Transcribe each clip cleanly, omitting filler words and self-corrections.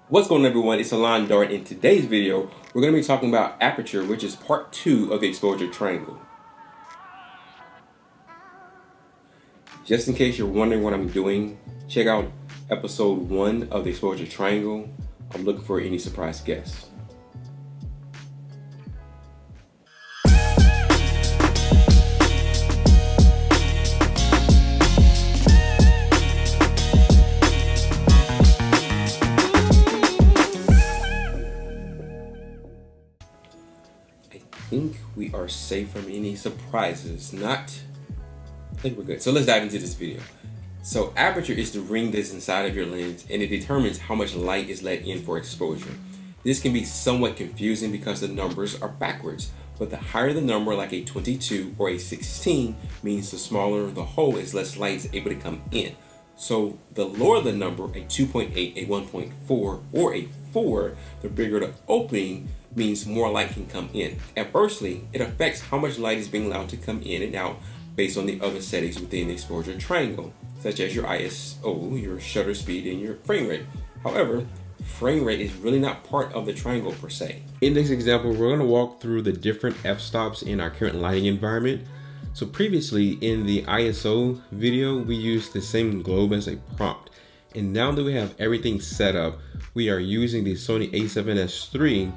What's going on, everyone? It's Alon Dart. In today's video, we're going to be talking about aperture, which is part 2 of the exposure triangle. Just in case you're wondering what I'm doing, check out episode 1 of the exposure triangle. I'm looking for any surprise guests. I think we are safe from any surprises. I think we're good. So let's dive into this video. So aperture is the ring that's inside of your lens, and it determines how much light is let in for exposure. This can be somewhat confusing because the numbers are backwards, but the higher the number, like a 22 or a 16, means the smaller the hole is, less light is able to come in. So the lower the number, a 2.8, a 1.4, or a 4, the bigger the opening, means more light can come in. Adversely, it affects how much light is being allowed to come in and out based on the other settings within the exposure triangle, such as your ISO, your shutter speed, and your frame rate. However, frame rate is really not part of the triangle per se. In this example, we're going to walk through the different f-stops in our current lighting environment. So previously in the ISO video, we used the same globe as a prompt. And now that we have everything set up, we are using the Sony a7S III,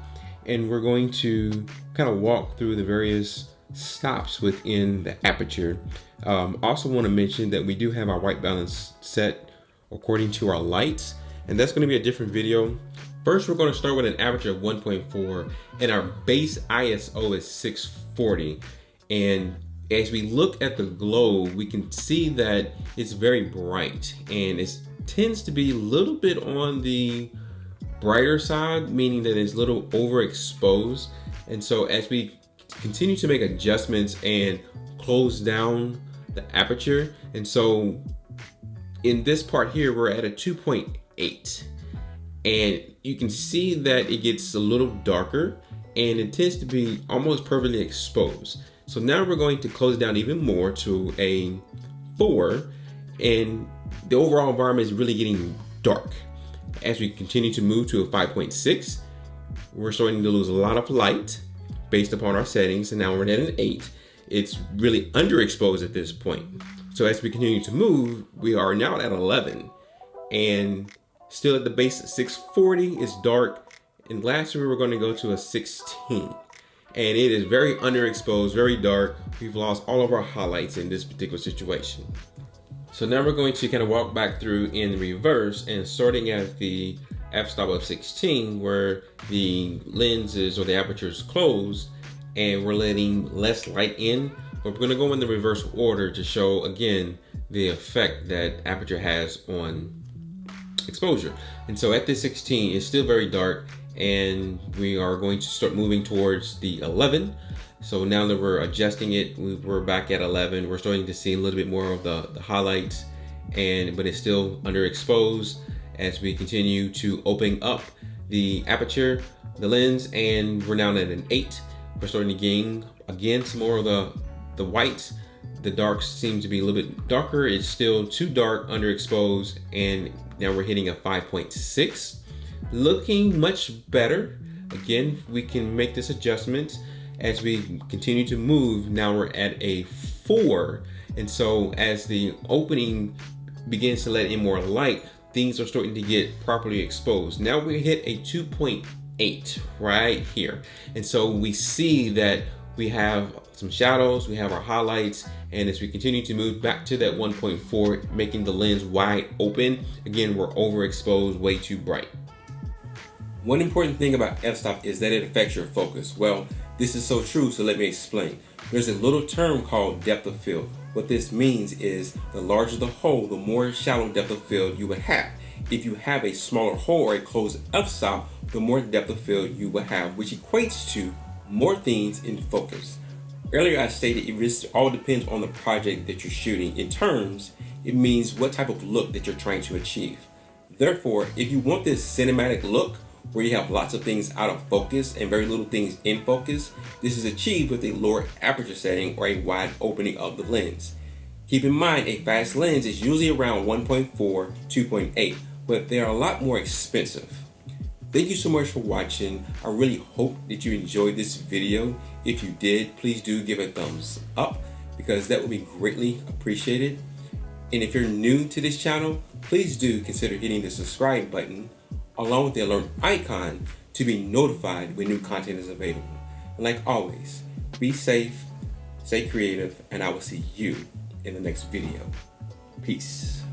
and we're going to kind of walk through the various stops within the aperture. Also want to mention that we do have our white balance set according to our lights, and that's going to be a different video. First, we're going to start with an aperture of 1.4, and our base ISO is 640. And as we look at the globe, we can see that it's very bright, and it tends to be a little bit on the brighter side, meaning that it's a little overexposed. And so as we continue to make adjustments and close down the aperture, and so in this part here, we're at a 2.8, and you can see that it gets a little darker and it tends to be almost perfectly exposed. So now we're going to close down even more to a 4, and the overall environment is really getting dark. As we continue to move to a 5.6, we're starting to lose a lot of light based upon our settings, and now we're at an 8. It's really underexposed at this point. So as we continue to move, we are now at 11, and still at the base at 640, it's dark. And lastly, we're going to go to a 16, and it is very underexposed, very dark. We've lost all of our highlights in this particular situation. So now we're going to kind of walk back through in reverse, and starting at the f-stop of 16, where the lenses or the aperture is closed and we're letting less light in. But we're going to go in the reverse order to show again the effect that aperture has on exposure. And so at this 16, it's still very dark, and we are going to start moving towards the 11. So now that we're adjusting it, we're back at 11. We're starting to see a little bit more of the highlights, but it's still underexposed. As we continue to open up the aperture, the lens, and we're now at an 8. We're starting to gain again some more of the whites. The darks seem to be a little bit darker. It's still too dark, underexposed, and now we're hitting a 5.6. Looking much better. Again, we can make this adjustment. As we continue to move, now we're at a 4. And so as the opening begins to let in more light, things are starting to get properly exposed. Now we hit a 2.8 right here. And so we see that we have some shadows, we have our highlights, and as we continue to move back to that 1.4, making the lens wide open, again, we're overexposed, way too bright. One important thing about f-stop is that it affects your focus. Well, this is so true, so let me explain. There's a little term called depth of field. What this means is the larger the hole, the more shallow depth of field you will have. If you have a smaller hole or a closed f-stop, the more depth of field you will have, which equates to more things in focus. Earlier I stated it all depends on the project that you're shooting. In terms, it means what type of look that you're trying to achieve. Therefore, if you want this cinematic look, where you have lots of things out of focus and very little things in focus, this is achieved with a lower aperture setting or a wide opening of the lens. Keep in mind, a fast lens is usually around 1.4, 2.8, but they are a lot more expensive. Thank you so much for watching. I really hope that you enjoyed this video. If you did, please do give a thumbs up because that would be greatly appreciated. And if you're new to this channel, please do consider hitting the subscribe button along with the alert icon to be notified when new content is available. And like always, be safe, stay creative, and I will see you in the next video. Peace.